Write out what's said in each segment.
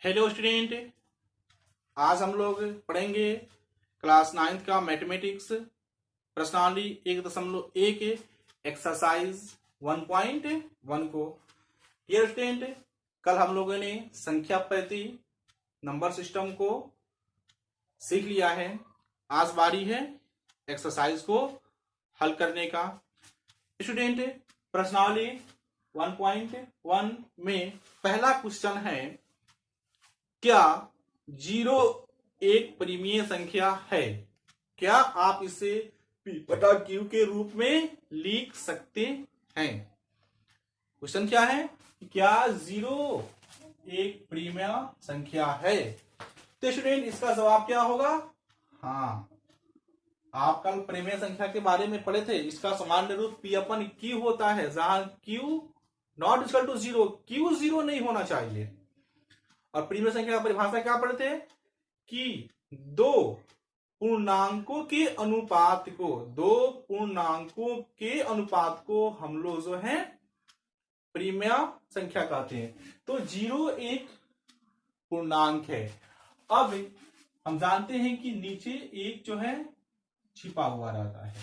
Hello student, आज हम लोग पढ़ेंगे क्लास 9th का मैथमेटिक्स प्रश्नावली 1.1 एक्सरसाइज 1.1 को। ये स्टूडेंट, कल हम लोगों ने संख्या पद्धति नंबर सिस्टम को सीख लिया है। आज बारी है एक्सरसाइज को हल करने का। स्टूडेंट, प्रश्नावली 1.1 में पहला क्वेश्चन है, क्या 0 एक परिमेय संख्या है? क्या आप इसे P बटा Q के रूप में लिख सकते हैं? क्वेश्चन क्या है? क्या 0 एक परिमेय संख्या है? तो स्टूडेंट, इसका जवाब क्या होगा? हाँ, आप कल परिमेय संख्या के बारे में पढ़े थे। इसका सामान्य रूप P अपन Q होता है, जहां Q not equal to 0, Q 0 नहीं होना चाहिए। और परिमेय संख्या का परिभाषा क्या पढ़ते हैं कि दो पूर्णांकों के अनुपात को हम लोग जो है परिमेय संख्या कहते हैं। तो 0 एक पूर्णांक है। अब हम जानते हैं कि नीचे एक जो है छिपा हुआ रहता है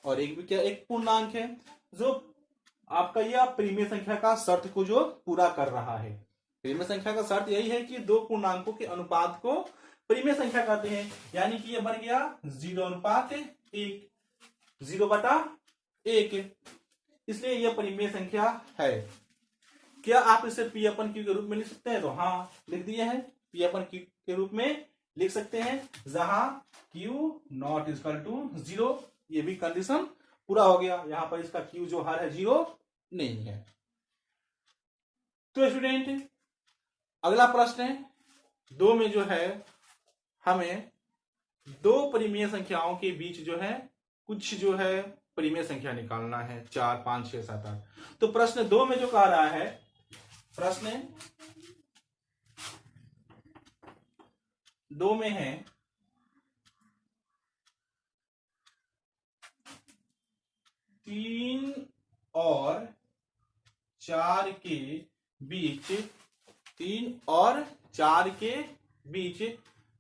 और एक भी क्या एक पूर्णांक है जो आपका यह परिमेय संख्या का शर्त को जो पूरा कर रहा है। परिमेय संख्या का शर्त यही है कि दो पूर्णांकों के अनुपात को परिमेय संख्या कहते हैं। यानी कि यह बन गया 0:1, 0/1, इसलिए यह परिमेय संख्या है। क्या आप इसे P अपन Q के रूप में लिख सकते हैं? तो हाँ, लिख दिए हैं। P अपन Q के रूप में लिख सकते हैं, जहां Q नॉट इक्वल टू 0। ये भी कंडीशन पूरा हो गया। यहां पर इसका Q जो हर है 0 नहीं है। तो स्टूडेंट, अगला प्रश्न है 2 में जो है हमें दो परिमेय संख्याओं के बीच जो है कुछ जो है परिमेय संख्या निकालना है, 4, 5, 6, 7, 8। तो प्रश्न 2 में जो कह रहा है, प्रश्न 2 में है 3 और 4 के बीच 3 और 4 के बीच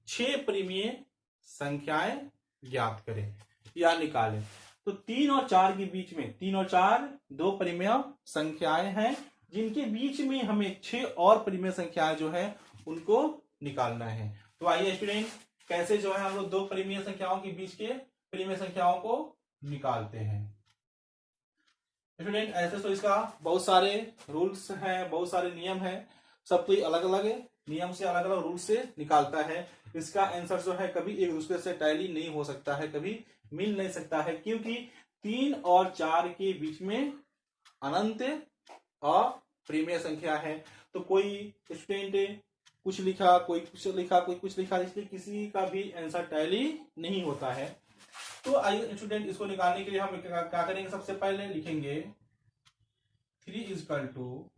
6 परिमेय संख्याएं ज्ञात करें या निकालें। तो 3 और 4 के बीच में 3 और 4 दो परिमेय संख्याएं हैं, जिनके बीच में हमें 6 और परिमेय संख्याएं जो है उनको निकालना है। तो आइए स्टूडेंट, कैसे जो है हम लोग दो परिमेय संख्याओं के बीच के परिमेय संख्याओं को निकालते हैं। स्टूडेंट, ऐसे तो इसका बहुत सारे रूल्स हैं, बहुत सारे नियम हैं। सब कोई अलग अलग नियम से, अलग अलग रूल से निकालता है। इसका आंसर जो है कभी एक दूसरे से टैली नहीं हो सकता है, कभी मिल नहीं सकता है, क्योंकि 3 और 4 के बीच में अनंत अपरिमेय संख्या है। तो कोई स्टूडेंट कुछ लिखा, कोई कुछ लिखा, कोई कुछ लिखा, इसलिए किसी का भी आंसर टैली नहीं होता है। तो आइए स्टूडेंट, इसको निकालने के लिए हम क्या करेंगे? सबसे पहले लिखेंगे 3 equal to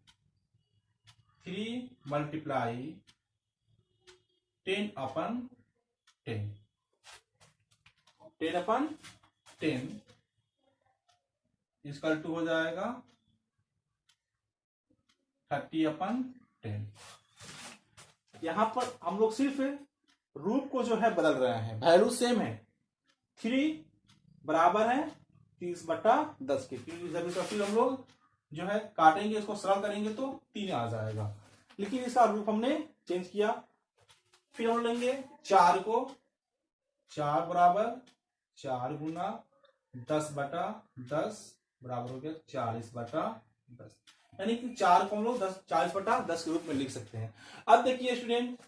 3 multiply 10/10, 10/10 equal to हो जाएगा 30/10। यहां पर हम लोग सिर्फ रूप को जो है बदल रहे हैं, वैल्यू सेम है। 3 बराबर है 30/10 के, क्योंकि जब इसका फिर हम लोग जो है काटेंगे, इसको सरल करेंगे तो 3 आ जाएगा, लेकिन इसका रूप हमने चेंज किया। फिर हम लेंगे 4 को, 4 बराबर 4 गुना 10/10 बराबर हो गया 40/10, यानी कि 4 को हम लोग 40/10 के रूप में लिख सकते हैं। अब देखिए स्टूडेंट,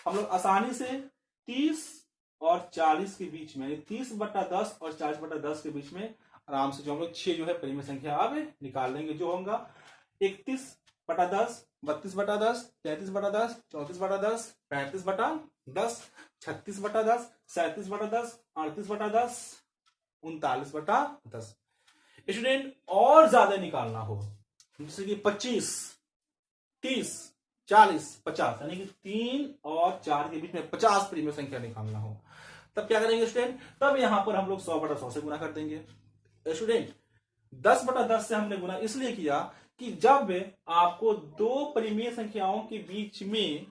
हम लोग आसानी से 30 और 40 के बीच में, 30/10 और 40/10 के बीच में आराम से जो हम लोग 6 जो है परिमेय संख्या अब निकाल लेंगे, जो होगा 31/10, 32/10, 33/10, 34/10, 35/10, 36/10, 37/10, 38/10, 39/10। स्टूडेंट, और ज्यादा निकालना हो, जैसे कि 25, 30, 40, 50, यानी कि 3 और 4 के बीच में 50 परिमेय संख्या निकालना हो, तब क्या करेंगे स्टूडेंट? तब यहां पर हम लोग 100/100 से गुना कर देंगे। स्टूडेंट, 10/10 से हमने गुना इसलिए किया कि जब आपको दो परिमेय संख्याओं के बीच में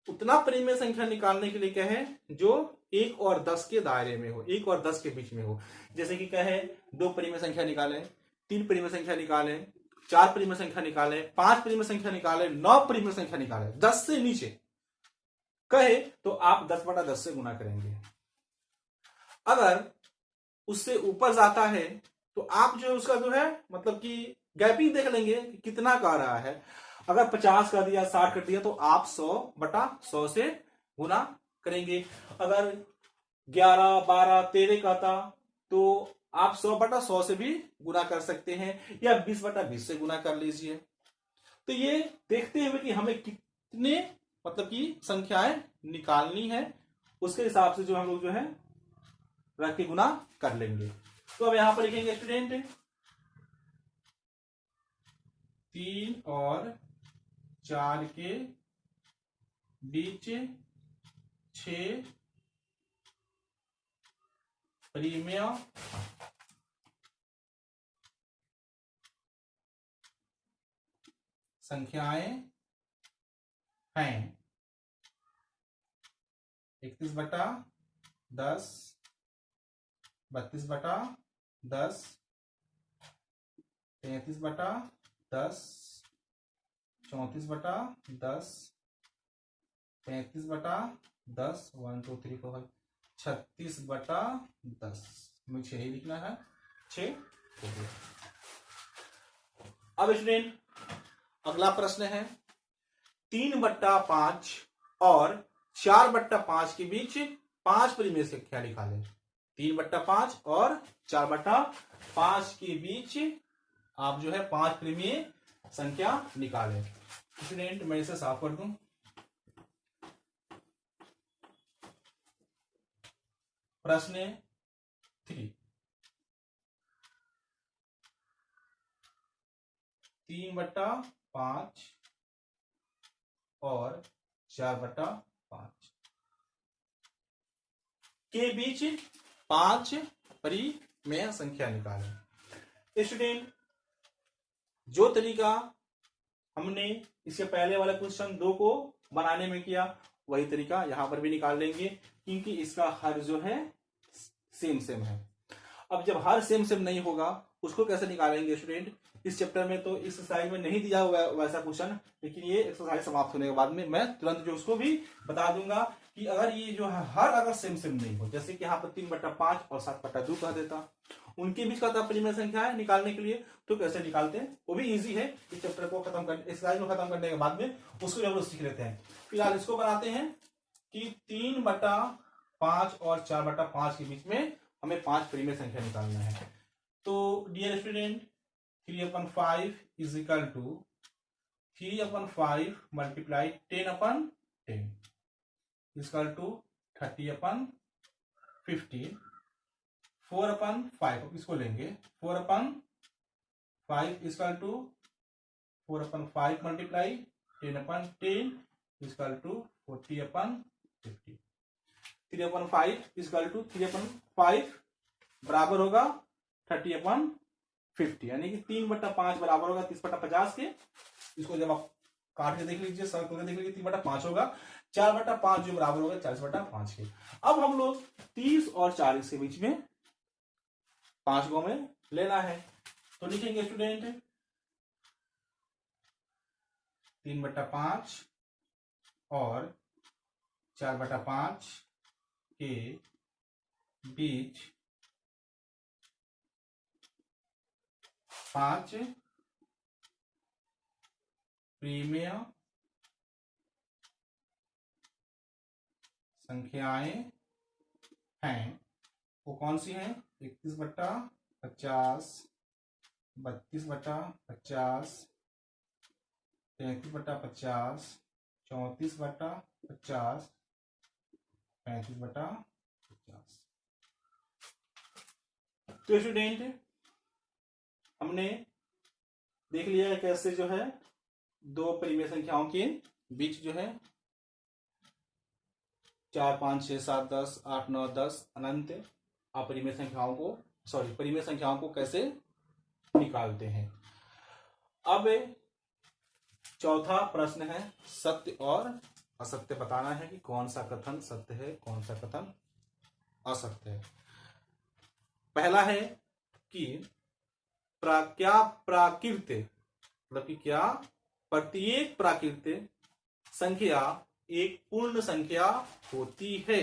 उतना परिमेय संख्या निकालने के लिए कहे जो 1 और 10 के दायरे में हो, 1 और 10 के बीच में हो। जैसे कि कहे 2 परिमेय संख्या निकालें, 3 परिमेय संख्या निकालें, 4 परिमेय संख्या निकालें, 5 परिमेय संख्या निकालें, 9 परिमेय संख्या निकालें, 10 से नीचे कहे तो आप 10/10 से गुना करेंगे। अगर उससे ऊपर जाता है तो आप जो उसका जो है मतलब कि गैपिंग देख लेंगे कि कितना का रहा है। अगर 50 कर दिया, 60 कर दिया तो आप 100/100 से गुना करेंगे। अगर 11, 12, 13 का था तो आप 100/100 से भी गुना कर सकते हैं या 20/20 से गुना कर लीजिए। तो ये देखते हुए कि हमें कितने मतलब कि संख्याएं निकालनी है, उसके हिसाब से जो हम लोग जो है रख के गुना कर लेंगे। तो अब यहां पर लिखेंगे स्टूडेंट 3 और 4 के बीच 6 परिमेय संख्याएं हैं। 31/10, 32/10, 33/10, 34/10, 35/10, 1 2 3 4 36/10, हमें 6 ही लिखना है, 6 हो गया। अब स्टूडेंट अगला प्रश्न है 3/5 और 4/5 के बीच 5 परिमेय संख्या निकालें। 3/5 और 4/5 के बीच आप जो है 5 परिमेय संख्या निकालें। स्टूडेंट मैं इसे साफ कर दूं। प्रश्न 3 3/5 और 4/5 के बीच 5 परिमेय संख्या निकालें। स्टूडेंट जो तरीका हमने इसके पहले वाले क्वेश्चन 2 को बनाने में किया वही तरीका यहां पर भी निकाल लेंगे, क्योंकि इसका हर जो है सेम है। अब जब हर सेम नहीं होगा उसको कैसे निकालेंगे स्टूडेंट? इस चैप्टर में तो इस एक्सरसाइज में नहीं दिया हुआ वैसा क्वेश्चन, लेकिन ये एक्सरसाइज समाप्त होने के बाद में मैं तुरंत जो उसको भी बता दूंगा कि अगर ये जो है हर अगर सेम नहीं हो, जैसे कि यहाँ पर 3/5 और 7/2 कह देता, उनके बीच का परिमेय संख्या है निकालने के लिए, तो कैसे निकालते हैं वो भी इजी है। इस चैप्टर को खत्म कर एक्सरसाइज को खत्म करने के बाद में उसको हम लोग सीख लेते हैं। फिलहाल इसको बनाते हैं कि 3/5 और 4/5 के बीच में हमें 5 परिमेय संख्या निकालना है। तो dear student 3/5 is equal to 3/5 multiply 10/10 equal to 30/15। 4/5 इसको लेंगे, 4/5 equal to 4/5 multiply 10/10 equal to 40/50। 3/5 equal to 3/5 बराबर होगा 30/50, यानी कि 3/5 बराबर होगा 30/50 के। इसको जब आप काट के देख लीजिए, सर्कल करके देख लीजिए, 3/5 होगा। 4/5 जो बराबर होगा 40/5 के। अब हम लोग 30 और 40 के बीच में 5 गो में लेना है, तो लिखेंगे स्टूडेंट 3/5 और 4/5 के बीच 5 परिमेय संख्याएं हैं। वो कौन सी हैं? 31/50, 32/50, 33/50, 34/50, 35/50। तो स्टूडेंट हमने देख लिया कैसे जो है 2 परिमेय संख्याओं के बीच जो है 4, 5, 6, 7, 10, 8, 9, 10 अनंत अपरिमेय संख्याओं को परिमेय संख्याओं को कैसे निकालते हैं। अब चौथा प्रश्न है सत्य और असत्य बताना है कि कौन सा कथन सत्य है, कौन सा कथन असत्य है। पहला है कि क्या प्राकृत, मतलब कि क्या प्रत्येक प्राकृत संख्या एक पूर्ण संख्या होती है।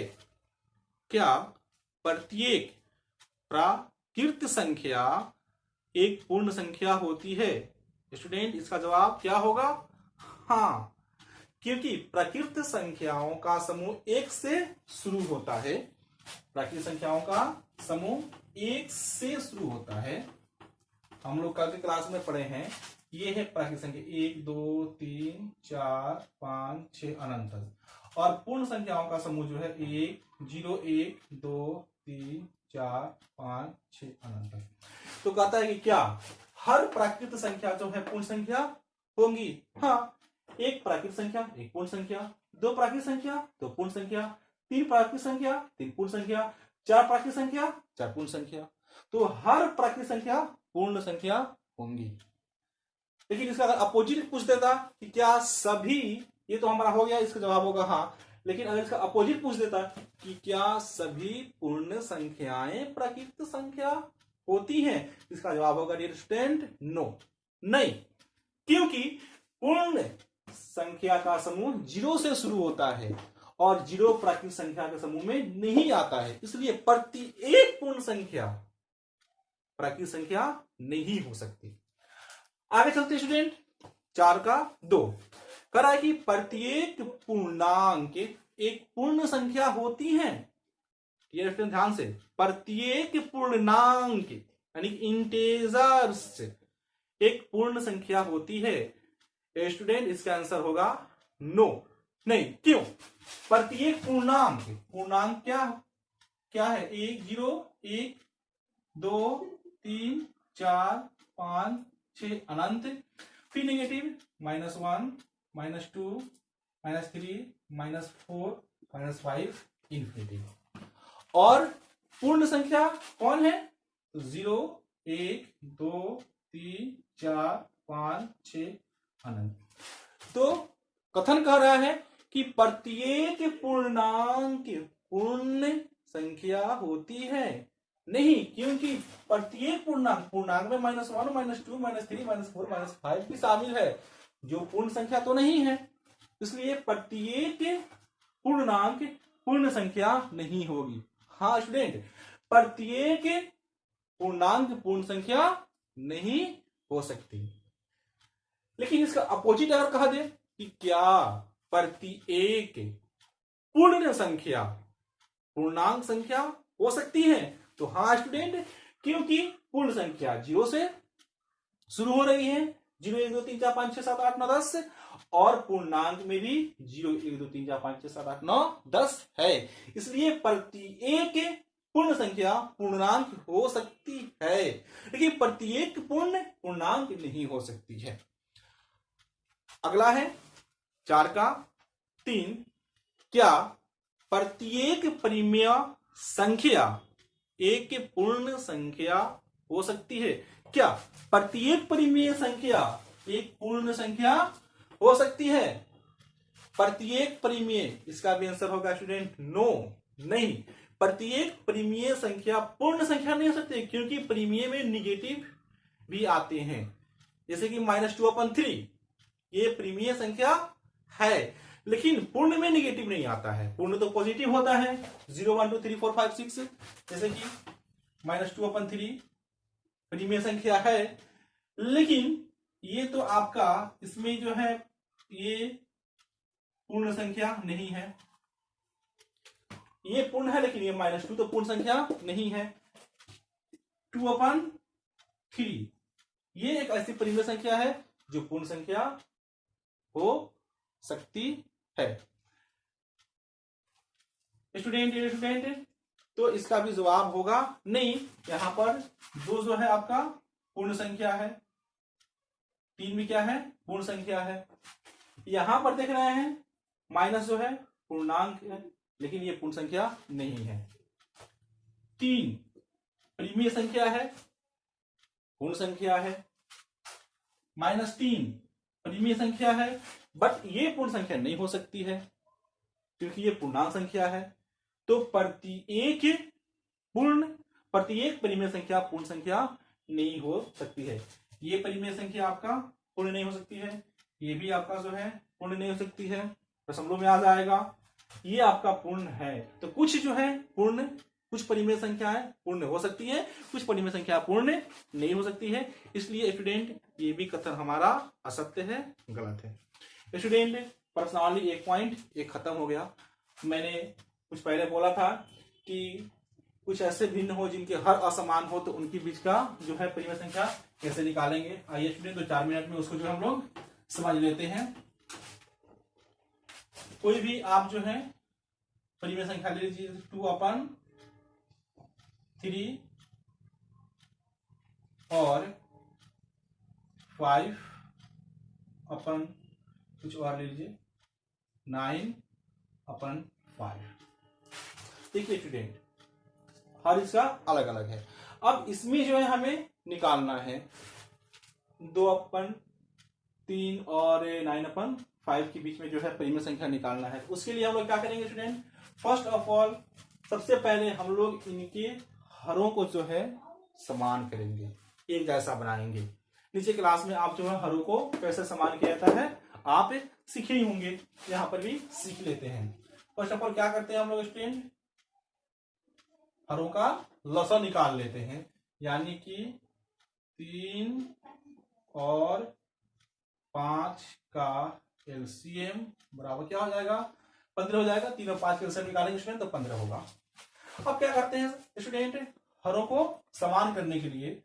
क्या प्रत्येक प्राकृत संख्या एक पूर्ण संख्या होती है? स्टूडेंट, इसका जवाब क्या होगा? हाँ, क्योंकि प्राकृत संख्याओं का समूह एक से शुरू होता है। प्राकृत संख्याओं का समूह एक से शुरू होता है। हम लोग कल की क्लास में पढ़े हैं, ये है प्राकृत संख्या 1 2 3 4 5 6 अनंत तक। और पूर्ण संख्याओं का समूह जो है 1 0 1 2 3 4 5 6 अनंत तक। तो कहता है कि क्या हर प्राकृत संख्या जो है पूर्ण संख्या होंगी? हाँ, एक प्राकृत संख्या एक पूर्ण संख्या, दो प्राकृत संख्या दो पूर्ण संख्या, तीन प्राकृत संख्या तीन पूर्ण संख्या, चार प्राकृत संख्या चार पूर्ण संख्या। तो हर प्राकृत संख्या पूर्ण संख्या होंगी। लेकिन इसका अगर अपोजिट पूछ देता कि क्या सभी, ये तो हमारा हो गया, इसका जवाब होगा हाँ। लेकिन अगर इसका अपोजिट पूछ देता कि क्या सभी पूर्ण संख्याएं प्राकृत संख्या होती हैं, इसका जवाब होगा डियर स्टूडेंट नो, नहीं। क्योंकि पूर्ण संख्या का समूह 0 से शुरू होता है और 0 प्राकृत संख्या के समूह में नहीं आता है, इसलिए प्रत्येक पूर्ण संख्या प्राकृत संख्या नहीं हो सकती। आगे चलते स्टूडेंट, 4 का 2 करा कि प्रत्येक पूर्णांक एक पूर्ण संख्या होती है। ये स्टूडेंट ध्यान से, प्रत्येक पूर्णांक यानी इंटेजर्स एक पूर्ण संख्या होती है। स्टूडेंट, इसका आंसर होगा नो, नहीं। क्यों? प्रत्येक पूर्णांक, पूर्णांक क्या है? 1 0 1 2 3 4 5 6 अनंत, फिर नेगेटिव -1 -2 -3 -4 -5 इंफिनिटी। और पूर्ण संख्या कौन है? 0 1 2 3 4 5 6 अनंत। तो कथन कह रहा है कि प्रत्येक पूर्णांक पूर्ण संख्या होती है। नहीं, क्योंकि प्रत्येक पूर्णांक में -1 -2 -3 -4 -5 भी शामिल है, जो पूर्ण संख्या तो नहीं है। इसलिए प्रत्येक पूर्णांक पूर्ण संख्या नहीं होगी। हाँ स्टूडेंट, प्रत्येक पूर्णांक पूर्ण संख्या नहीं हो सकती। लेकिन इसका अपोजिट अगर कहा दे कि क्या प्रत्येक पूर्ण संख्या पूर्णांक संख्या हो सकती है, तो हाँ स्टूडेंट, क्योंकि पूर्ण संख्या 0 से शुरू हो रही है, 0 1 2 3 4 5 6 7 8 9 10, और पूर्णांक में भी 0 1 2 3 4 5 6 7 8 9 10 है। इसलिए प्रत्येक पूर्ण संख्या पूर्णांक हो सकती है, लेकिन प्रत्येक पूर्ण पूर्णांक नहीं हो सकती है। अगला है 4 का 3, क्या प्रत्येक परिमेय संख्या एक पूर्ण संख्या हो सकती है? क्या प्रत्येक परिमेय संख्या एक पूर्ण संख्या हो सकती है? प्रत्येक परिमेय, इसका भी आंसर होगा स्टूडेंट नो, नहीं। प्रत्येक परिमेय संख्या पूर्ण संख्या नहीं हो सकती, क्योंकि परिमेय में निगेटिव भी आते हैं, जैसे कि -2/3 ये परिमेय संख्या है, लेकिन पूर्ण में निगेटिव नहीं आता है। पूर्ण तो पॉजिटिव होता है, 0 1 2 3 4 5 6, जैसे कि -2/3 परिमेय संख्या है। लेकिन ये तो आपका इसमें जो है ये पूर्ण संख्या नहीं है, ये पूर्ण है लेकिन ये -2 तो पूर्ण संख्या नहीं है। 2/3 ये एक ऐसी परिमेय संख्या है जो पूर्ण संख्या हो सकती है। स्टूडेंट, तो इसका भी जवाब होगा नहीं। यहां पर 2 जो है आपका पूर्ण संख्या है, 3 भी क्या है? पूर्ण संख्या है। यहां पर देख रहे हैं माइनस जो है पूर्णांक है, लेकिन ये पूर्ण संख्या नहीं है। 3 परिमेय संख्या है, पूर्ण संख्या है। -3 परिमेय संख्या है, बट ये पूर्ण संख्या नहीं हो सकती है। क्योंकि ये पूर्णांक संख्या है। तो प्रत्येक परिमेय संख्या पूर्ण संख्या नहीं हो सकती है। ये परिमेय संख्या आपका पूर्ण नहीं हो सकती है, ये भी आपका जो है पूर्ण नहीं हो सकती है, दशमलव में आ जाएगा। ये आपका पूर्ण है। तो कुछ जो है पूर्ण, कुछ परिमेय संख्याएं पूर्ण हो सकती है, कुछ परिमेय संख्या पूर्ण नहीं हो सकती है। इसलिए स्टूडेंट ये भी कथन हमारा असत्य है, गलत है। स्टूडेंट प्रश्नावली 1.1 खत्म हो गया। मैंने कुछ पहले बोला था कि कुछ ऐसे भिन्न हो जिनके हर असमान हो तो उनके बीच का जो है परिमेय संख्या कैसे निकालेंगे। आइए स्टूडेंट 2-4 मिनट में उसको जो हम लोग समझ लेते हैं। कोई भी आप जो है परिमेय संख्या ले लीजिए 2/3 और 5 अपन कुछ और ले लीजिए 9/5। देखिए स्टूडेंट हर इसका अलग अलग है। अब इसमें जो है हमें निकालना है 2/3 और 9/5 के बीच में जो है परिमेय संख्या निकालना है। उसके लिए हम लोग क्या करेंगे स्टूडेंट, फर्स्ट ऑफ ऑल सबसे पहले हम लोग इनके हरों को जो है समान करेंगे, एक जैसा बनाएंगे। नीचे क्लास में आप जो है हरों को कैसे समान किया जाता है आप सीखे ही होंगे, यहाँ पर भी सीख लेते हैं। फर्स्ट ऑफ ऑल क्या करते हैं हम लोग स्टूडेंट, हरों का लसा निकाल लेते हैं, यानी कि 3 और 5 का एलसीएम बराबर क्या हो जाएगा, 15 हो जाएगा। 3 और 5 का एलसीएम निकालेंगे स्टूडेंट तो 15 होगा। अब क्या करते हैं स्टूडेंट, हरों को समान करने के लिए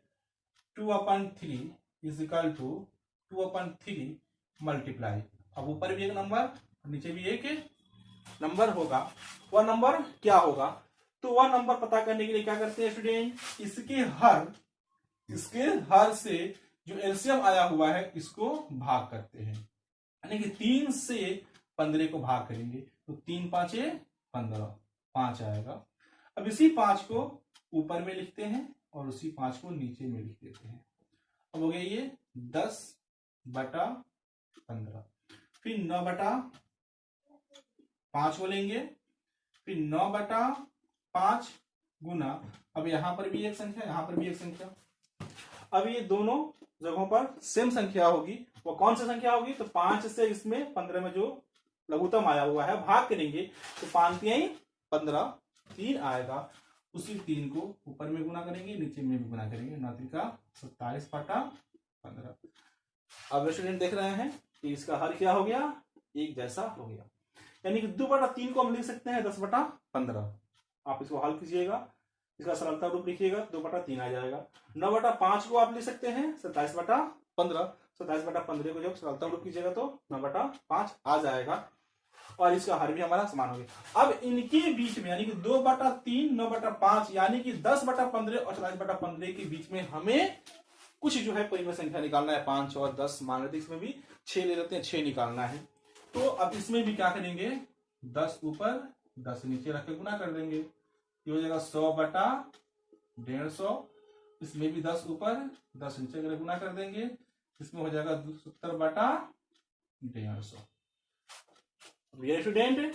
2/3 इज इक्वल टू 2/3 मल्टीप्लाई, अब ऊपर भी एक नंबर नीचे भी एक नंबर होगा। वह नंबर क्या होगा, तो वह नंबर पता करने के लिए क्या करते हैं स्टूडेंट, इसके हर से जो एलसीएम आया हुआ है इसको भाग करते हैं, यानी कि 3 से 15 को भाग करेंगे तो 3 5 15, 5 आएगा। अब इसी 5 को ऊपर में लिखते हैं और उसी 5 को नीचे में लिख देते हैं। अब हो गया ये 10/15, फिर 9/5 को लेंगे, फिर 9/5 गुना, अब यहां पर भी एक संख्या यहां पर भी एक संख्या। अब ये दोनों जगहों पर सेम संख्या होगी, वो कौन सी संख्या होगी, तो 5 से इसमें 15 में जो लघुत्तम आया हुआ है भाग करेंगे तो 5 3 15, 3 आएगा। उसी 3 को ऊपर में गुना करेंगे नीचे में भी गुना करेंगे, 9 3 27/15। अब स्टूडेंट देख रहे हैं कि इसका हर क्या हो गया, एक जैसा हो गया, यानी कि 2/3 को हम लिख सकते हैं 10/15। आप इसको हल कीजिएगा, इसका सरलता रूप लिखिएगा 2/3 आ जाएगा। 9/5 को आप लिख सकते हैं 27/15, 27/15 को जब सरलता रूप कीजिएगा तो 9/5 आ जाएगा और इसका हर भी हमारा समान हो गया। अब इनके बीच में यानी कि 2/3 9/5 यानी कि 10/15 और 27/15 के बीच में हमें कुछ जो है परिमेय संख्या निकालना है। 5 और 10 मान लेते, इसमें भी 6 ले लेते हैं, 6 निकालना है। तो अब इसमें भी क्या करेंगे, 10 ऊपर 10 नीचे रख के गुना कर देंगे, ये हो जाएगा 100/150। इसमें भी 10 ऊपर 10 नीचे करके गुना कर देंगे, इसमें हो जाएगा 70/150। स्टूडेंट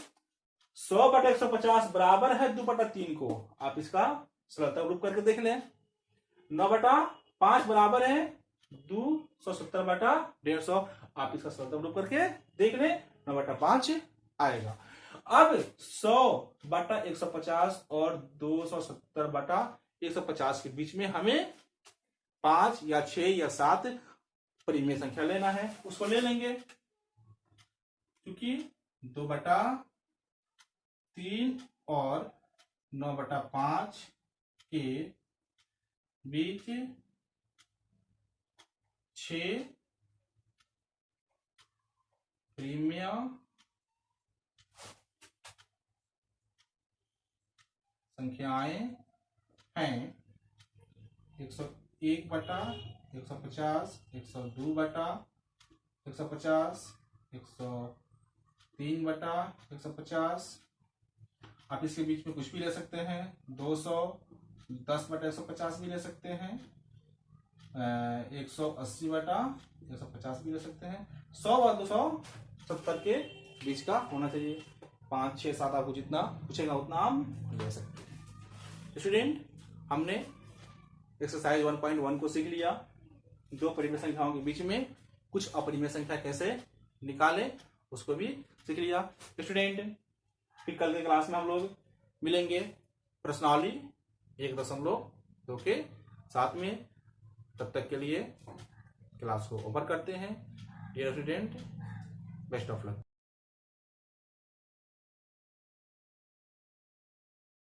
100/150 बराबर है 2/3 को, आप इसका सरलता रूप करके देख लें। 9/5 बराबर है 270/150, आप इसका सरलता रूप करके देख लें, 9/5 आएगा। अब 100/150 और 270/150 के बीच में हमें 5 या 6 या 7 परिमेय संख्या लेना है, उसको ले लेंगे, क्योंकि 2/3 और 9/5 के बीच 6 परिमेय संख्याएं हैं। 101/150, 102/150, 103/150। आप इसके बीच में कुछ भी ले सकते हैं, 210/150 भी ले सकते हैं, 180/150 भी ले सकते हैं। 100 और 270 के बीच का होना चाहिए। 5, 6, 7 आपको जितना पूछेगा उतना हम ले सकते हैं। स्टूडेंट, हमने एक्सरसाइज 1.1 को सीख लिया। दो परिमेय संख्याओं के बीच में कुछ अपरिमेय संख्या कैसे निकाले उसको भी सीख लिया। स्टूडेंट, फिर कल के क्लास में हम लोग मिलेंगे प्रश्नावली 1.2 के साथ में। तब तक के लिए क्लास को ओवर करते हैं। Dear student, best of luck.